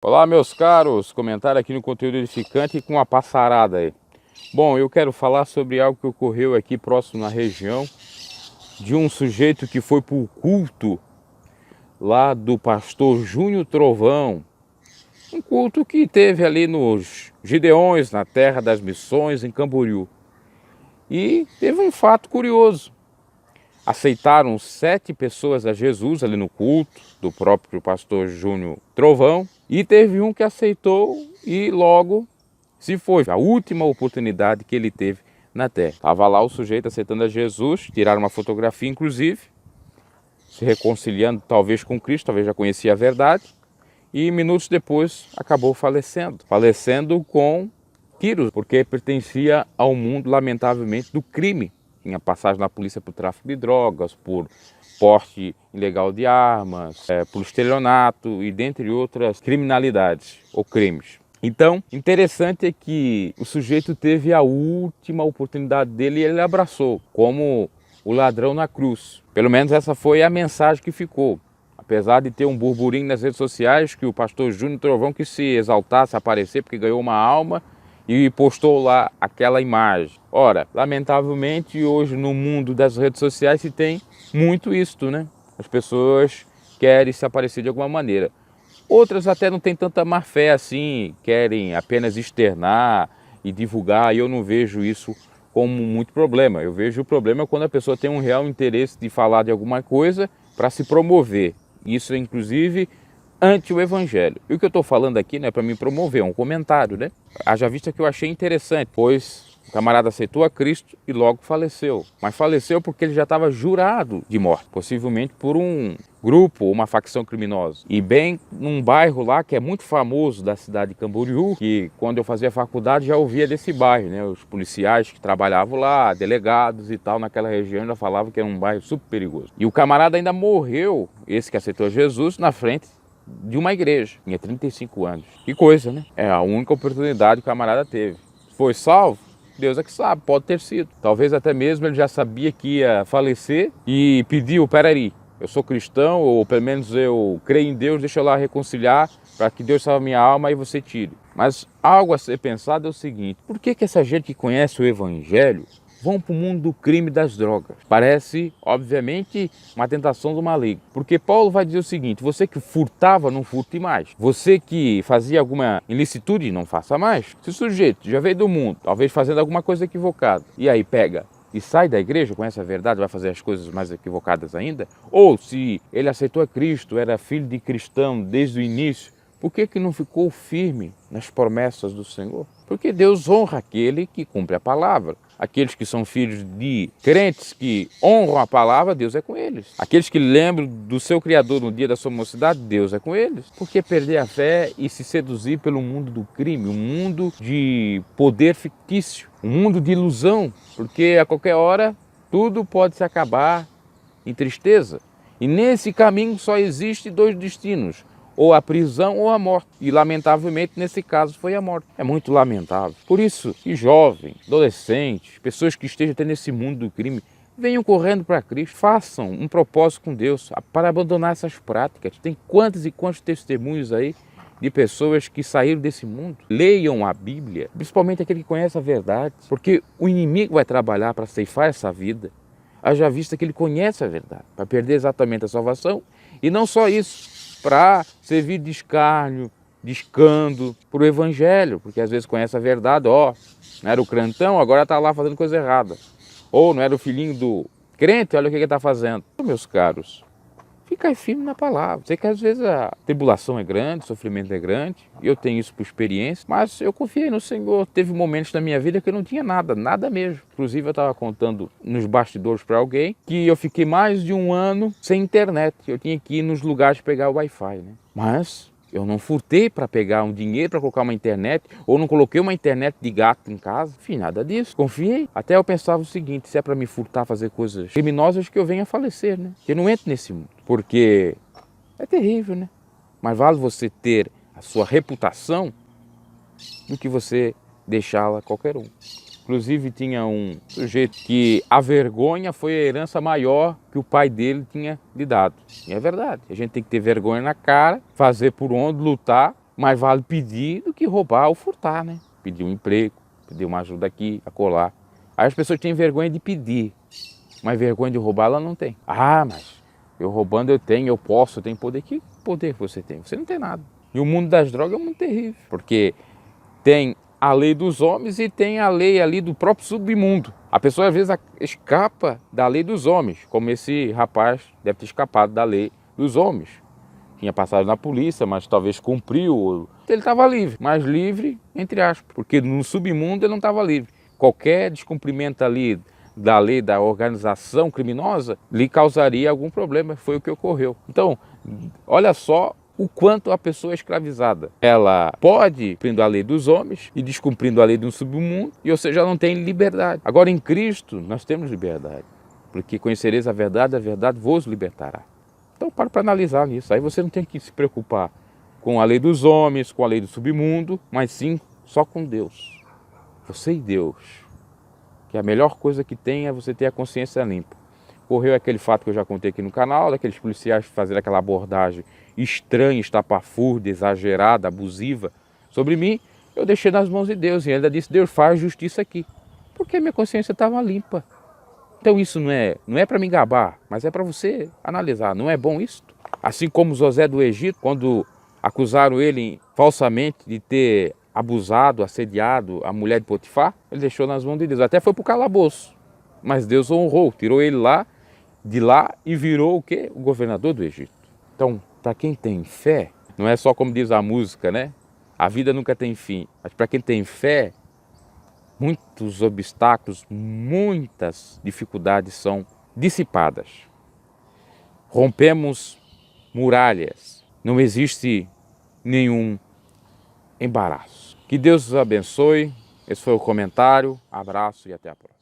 Olá, meus caros, comentário aqui no conteúdo edificante com uma passarada aí. Bom, eu quero falar sobre algo que ocorreu aqui próximo na região, de um sujeito que foi para o culto lá do pastor Júnior Trovão, um culto que teve ali nos Gideões, na Terra das Missões, em Camboriú. E teve um fato curioso. Aceitaram 7 pessoas a Jesus ali no culto do próprio pastor Júnior Trovão, e teve um que aceitou e logo se foi. A última oportunidade que ele teve na terra. Estava lá o sujeito aceitando a Jesus, tiraram uma fotografia inclusive, se reconciliando talvez com Cristo, talvez já conhecia a verdade, e minutos depois acabou falecendo. Falecendo com tiros, porque pertencia ao mundo, lamentavelmente, do crime. Tinha passagem na polícia por tráfico de drogas, por porte ilegal de armas, por estelionato e dentre outras criminalidades ou crimes. Então, interessante é que o sujeito teve a última oportunidade dele e ele abraçou, como o ladrão na cruz. Pelo menos essa foi a mensagem que ficou. Apesar de ter um burburinho nas redes sociais que o pastor Júnior Trovão quis se exaltar, se aparecer porque ganhou uma alma, e postou lá aquela imagem. Ora, lamentavelmente hoje no mundo das redes sociais se tem muito isto, né? As pessoas querem se aparecer de alguma maneira. Outras até não têm tanta má fé assim, querem apenas externar e divulgar, e eu não vejo isso como muito problema. Eu vejo o problema quando a pessoa tem um real interesse de falar de alguma coisa para se promover. Isso, inclusive, ante o evangelho. E o que eu estou falando aqui não é para me promover, é um comentário, né? Haja vista que eu achei interessante, pois o camarada aceitou a Cristo e logo faleceu. Mas faleceu porque ele já estava jurado de morte, possivelmente por um grupo, uma facção criminosa. E bem num bairro lá que é muito famoso da cidade de Camboriú, que quando eu fazia faculdade já ouvia desse bairro, né? Os policiais que trabalhavam lá, delegados e tal, naquela região já falavam que era um bairro super perigoso. E o camarada ainda morreu, esse que aceitou Jesus, na frente de uma igreja. Tinha 35 anos. Que coisa, né? É a única oportunidade que o camarada teve. Foi salvo? Deus é que sabe, pode ter sido. Talvez até mesmo ele já sabia que ia falecer e pediu, peraí, eu sou cristão, ou pelo menos eu creio em Deus, deixa eu lá reconciliar para que Deus salve minha alma e você tire. Mas algo a ser pensado é o seguinte, por que essa gente que conhece o evangelho vão para o mundo do crime e das drogas? Parece, obviamente, uma tentação do maligno. Porque Paulo vai dizer o seguinte, você que furtava, não furte mais. Você que fazia alguma ilicitude, não faça mais. Se o sujeito já veio do mundo, talvez fazendo alguma coisa equivocada, e aí pega e sai da igreja com essa verdade, vai fazer as coisas mais equivocadas ainda, ou se ele aceitou a Cristo, era filho de cristão desde o início, por que não ficou firme nas promessas do Senhor? Porque Deus honra aquele que cumpre a palavra. Aqueles que são filhos de crentes que honram a palavra, Deus é com eles. Aqueles que lembram do seu Criador no dia da sua mocidade, Deus é com eles. Por que perder a fé e se seduzir pelo mundo do crime, um mundo de poder fictício, um mundo de ilusão? Porque a qualquer hora tudo pode se acabar em tristeza. E nesse caminho só existe 2 destinos, ou a prisão ou a morte. E lamentavelmente nesse caso foi a morte. É muito lamentável. Por isso que jovens, adolescentes, pessoas que estejam até nesse mundo do crime, venham correndo para Cristo, façam um propósito com Deus para abandonar essas práticas. Tem quantos e quantos testemunhos aí de pessoas que saíram desse mundo. Leiam a Bíblia, principalmente aquele que conhece a verdade, porque o inimigo vai trabalhar para ceifar essa vida. Haja vista que ele conhece a verdade, para perder exatamente a salvação. E não só isso, para servir de escárnio, de escândalo para o evangelho, porque às vezes conhece a verdade, não era o crentão, agora está lá fazendo coisa errada. Ou não era o filhinho do crente, olha o que ele está fazendo. Meus caros, fica firme na palavra. Sei que às vezes a tribulação é grande, o sofrimento é grande, eu tenho isso por experiência, mas eu confiei no Senhor. Teve momentos na minha vida que eu não tinha nada, nada mesmo. Inclusive eu estava contando nos bastidores para alguém que eu fiquei mais de 1 ano sem internet. Eu tinha que ir nos lugares pegar o Wi-Fi, né? Mas eu não furtei para pegar um dinheiro para colocar uma internet, ou não coloquei uma internet de gato em casa. Enfim, nada disso. Confiei. Até eu pensava o seguinte, se é para me furtar, fazer coisas criminosas, que eu venha a falecer, né? Que eu não entre nesse mundo. Porque é terrível, né? Mas vale você ter a sua reputação do que você deixá-la a qualquer um. Inclusive tinha um sujeito que a vergonha foi a herança maior que o pai dele tinha lhe dado. E é verdade, a gente tem que ter vergonha na cara, fazer por onde, lutar mais vale pedir do que roubar ou furtar, né? Pedir um emprego, pedir uma ajuda aqui, acolá. Aí as pessoas têm vergonha de pedir, mas vergonha de roubar ela não tem. Ah, mas eu roubando eu tenho, eu posso, eu tenho poder. Que poder você tem? Você não tem nada. E o mundo das drogas é muito terrível, porque tem a lei dos homens e tem a lei ali do próprio submundo. A pessoa às vezes escapa da lei dos homens, como esse rapaz deve ter escapado da lei dos homens. Tinha passado na polícia, mas talvez cumpriu. Ele estava livre, mas livre entre aspas, porque no submundo ele não estava livre. Qualquer descumprimento ali da lei da organização criminosa lhe causaria algum problema, foi o que ocorreu. Então, olha só o quanto a pessoa é escravizada. Ela pode cumprindo a lei dos homens e descumprindo a lei do submundo, ou seja, ela não tem liberdade. Agora em Cristo nós temos liberdade, porque conhecereis a verdade vos libertará. Então para analisar nisso, aí você não tem que se preocupar com a lei dos homens, com a lei do submundo, mas sim só com Deus. Você e Deus, que a melhor coisa que tem é você ter a consciência limpa. Ocorreu aquele fato que eu já contei aqui no canal, daqueles policiais fazendo aquela abordagem estranha, estapafúrdia, exagerada, abusiva sobre mim. Eu deixei nas mãos de Deus e ainda disse, Deus faz justiça aqui, porque minha consciência estava limpa. Então isso não é para me gabar, mas é para você analisar. Não é bom isso? Assim como José do Egito, quando acusaram ele falsamente de ter abusado, assediado a mulher de Potifar, ele deixou nas mãos de Deus. Até foi para o calabouço, mas Deus o honrou, tirou ele de lá e virou o quê? O governador do Egito. Então, para quem tem fé, não é só como diz a música, né? A vida nunca tem fim. Mas para quem tem fé, muitos obstáculos, muitas dificuldades são dissipadas. Rompemos muralhas, não existe nenhum embaraço. Que Deus os abençoe. Esse foi o comentário. Abraço e até a próxima.